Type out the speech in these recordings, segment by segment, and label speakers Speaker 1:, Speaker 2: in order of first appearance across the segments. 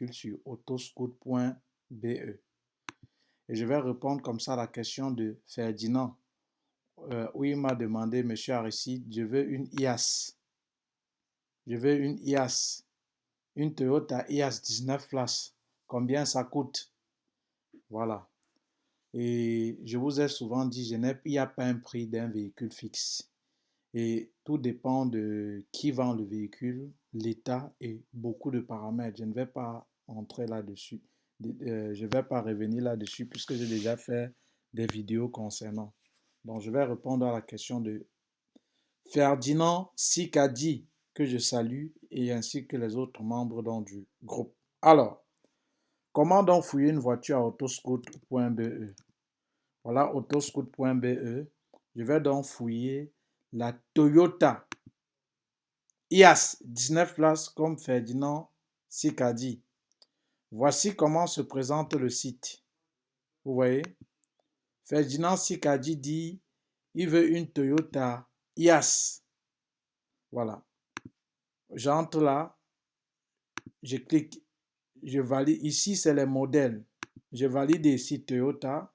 Speaker 1: véhicule sur autoscout.be. Et je vais répondre comme ça à la question de Ferdinand, où il m'a demandé, Monsieur Aristide, je veux une IAS. Je veux une IAS, une Toyota IAS 19 places. Combien ça coûte? Voilà. Et je vous ai souvent dit, il n'y a pas un prix d'un véhicule fixe. Et tout dépend de qui vend le véhicule, l'état et beaucoup de paramètres. Je ne vais pas entrer là-dessus. Je ne vais pas revenir là-dessus puisque j'ai déjà fait des vidéos concernant. Donc, je vais répondre à la question de Ferdinand Sikadi, que je salue, et ainsi que les autres membres du groupe. Alors, comment donc fouiller une voiture à autoscout.be? Voilà, autoscout.be. Je vais donc fouiller la Toyota IAS 19 places comme Ferdinand Sikadi. Voici comment se présente le site. Vous voyez, Ferdinand Sikadi dit il veut une Toyota IAS. Voilà. J'entre là, je clique, je valide. Ici, c'est les modèles. Je valide ici Toyota.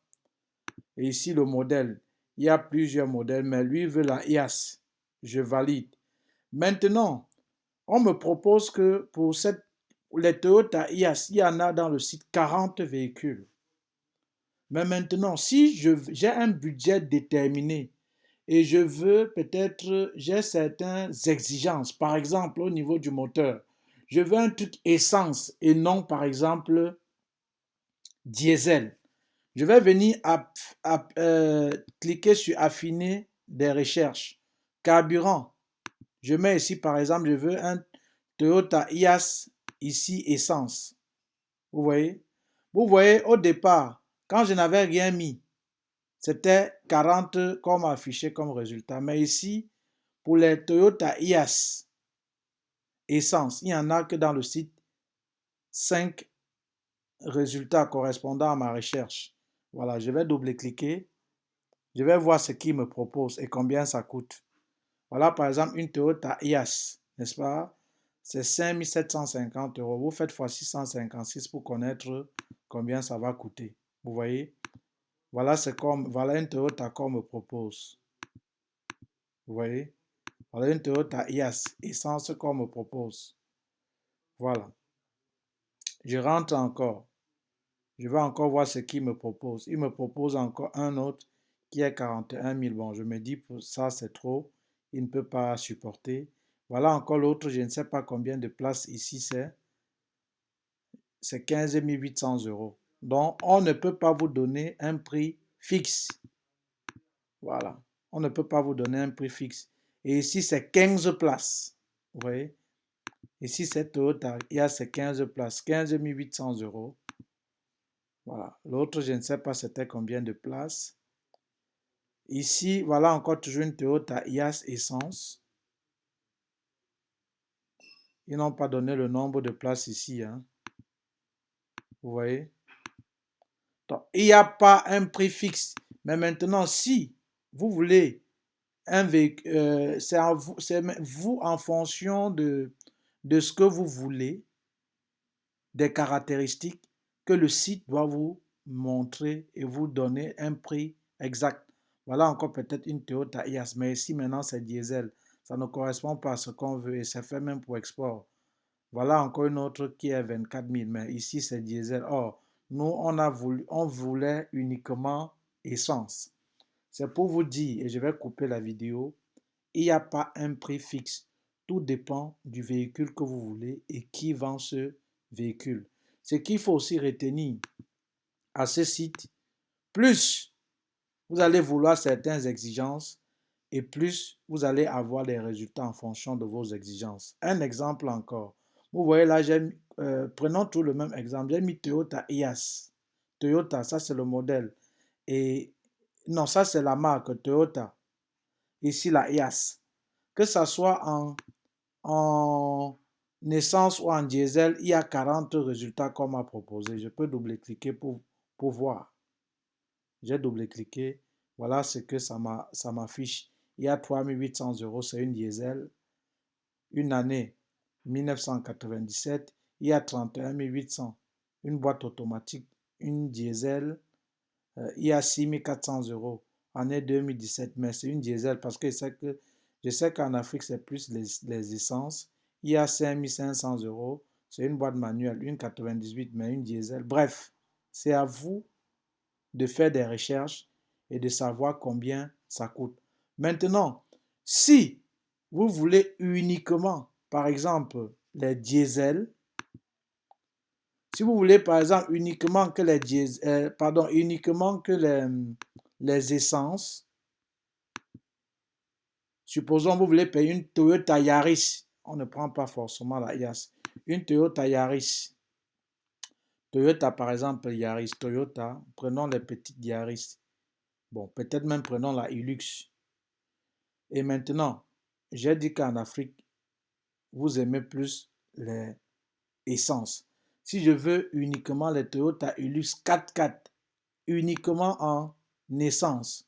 Speaker 1: Et ici, le modèle. Il y a plusieurs modèles, mais lui veut la IAS. Je valide. Maintenant, on me propose que pour les Toyota IAS, il y en a dans le site 40 véhicules. Mais maintenant, si j'ai un budget déterminé et je veux peut-être, j'ai certaines exigences, par exemple au niveau du moteur, je veux un truc essence et non par exemple diesel. Je vais venir cliquer sur affiner des recherches. Carburant. Je mets ici par exemple, je veux un Toyota IAS, ici essence. Vous voyez? Vous voyez au départ, quand je n'avais rien mis, c'était 40 comme affiché comme résultat. Mais ici, pour les Toyota IAS essence, il n'y en a que dans le site 5 résultats correspondant à ma recherche. Voilà, je vais double-cliquer. Je vais voir ce qu'il me propose et combien ça coûte. Voilà, par exemple, une Toyota IAS, n'est-ce pas? C'est 5 750 euros. Vous faites x 656 pour connaître combien ça va coûter. Vous voyez? Voilà, voilà une Toyota qu'on me propose. Vous voyez? Voilà une Toyota IAS, essence qu'on me propose. Voilà. Je rentre encore. Je vais encore voir ce qu'il me propose. Il me propose encore un autre qui est 41 000. Bon, je me dis, pour ça, c'est trop. Il ne peut pas supporter. Voilà encore l'autre, je ne sais pas combien de places ici c'est. C'est 15 800 euros. Donc, on ne peut pas vous donner un prix fixe. Voilà. On ne peut pas vous donner un prix fixe. Et ici, c'est 15 places. Vous voyez? Ici, c'est Toyota. Il y a ces 15 places. 15 800 euros. Voilà. L'autre, je ne sais pas c'était combien de places. Ici, voilà encore toujours une Toyota IAS Essence. Ils n'ont pas donné le nombre de places ici. Hein. Vous voyez? Donc, il n'y a pas un prix fixe. Mais maintenant, si vous voulez un véhicule, c'est vous en fonction de ce que vous voulez, des caractéristiques que le site doit vous montrer et vous donner un prix exact. Voilà encore peut-être une Toyota IAS, mais ici maintenant c'est diesel. Ça ne correspond pas à ce qu'on veut et c'est fait même pour export. Voilà encore une autre qui est 24 000, mais ici c'est diesel. Or, nous on voulait uniquement essence. C'est pour vous dire, et je vais couper la vidéo, il n'y a pas un prix fixe. Tout dépend du véhicule que vous voulez et qui vend ce véhicule. Ce qu'il faut aussi retenir à ce site, plus vous allez vouloir certaines exigences et plus vous allez avoir les résultats en fonction de vos exigences. Un exemple encore. Vous voyez là, prenons tout le même exemple. J'ai mis Toyota IAS. Toyota, ça c'est le modèle. Et non, ça c'est la marque Toyota. Ici la IAS. Que ça soit en essence ou en diesel, il y a 40 résultats qu'on m'a proposé. Je peux double-cliquer pour voir. J'ai double-cliqué. Voilà ce que ça m'affiche. Il y a 3 800 euros, c'est une diesel. Une année 1997. IA 31 800, une boîte automatique, une diesel, IA 6 400 euros, année 2017, mais c'est une diesel parce que je sais qu'en Afrique, c'est plus les essences. IA 5 500 euros, c'est une boîte manuelle, une 98, mais une diesel. Bref, c'est à vous de faire des recherches et de savoir combien ça coûte. Maintenant, si vous voulez uniquement, par exemple, les diesels, si vous voulez, par exemple, uniquement que les uniquement que les essences, supposons que vous voulez payer une Toyota Yaris, on ne prend pas forcément la Yaris, une Toyota Yaris. Toyota, par exemple, Yaris, Toyota, prenons les petites Yaris. Bon, peut-être même prenons la Hilux. Et maintenant, j'ai dit qu'en Afrique, vous aimez plus les essences. Si je veux uniquement les Toyota Hilux 4x4, uniquement en essence,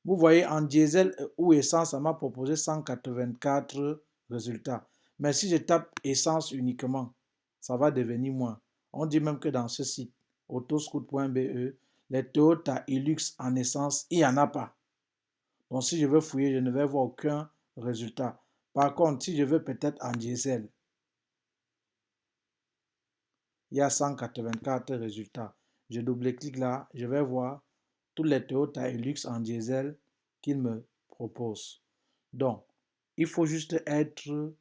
Speaker 1: vous voyez, en diesel ou essence, ça m'a proposé 184 résultats. Mais si je tape essence uniquement, ça va devenir moins. On dit même que dans ce site, autoscout.be, les Toyota Hilux en essence, il n'y en a pas. Donc, si je veux fouiller, je ne vais voir aucun résultat. Par contre, si je veux peut-être en diesel, il y a 184 résultats. Je double-clique là, je vais voir tous les Toyota Hilux en diesel qu'il me propose. Donc, il faut juste être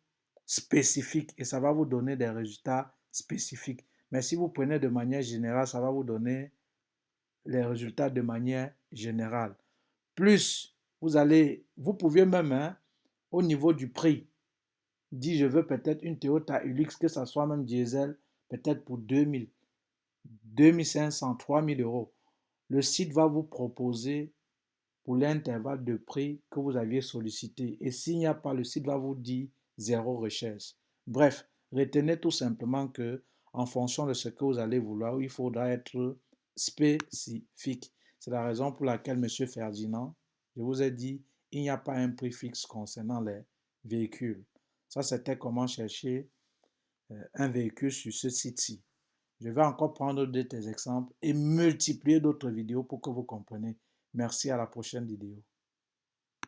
Speaker 1: spécifique et ça va vous donner des résultats spécifiques. Mais si vous prenez de manière générale, ça va vous donner les résultats de manière générale. Plus, vous pouvez même, hein, au niveau du prix, dire je veux peut-être une Toyota Hilux, que ça soit même diesel, peut-être pour 2000, 2500, 3000 euros. Le site va vous proposer pour l'intervalle de prix que vous aviez sollicité. Et s'il n'y a pas, le site va vous dire zéro recherche. Bref, retenez tout simplement que en fonction de ce que vous allez vouloir, il faudra être spécifique. C'est la raison pour laquelle, Monsieur Ferdinand, je vous ai dit, il n'y a pas un prix fixe concernant les véhicules. Ça, c'était comment chercher un véhicule sur ce site-ci. Je vais encore prendre de tes exemples et multiplier d'autres vidéos pour que vous compreniez. Merci, à la prochaine vidéo.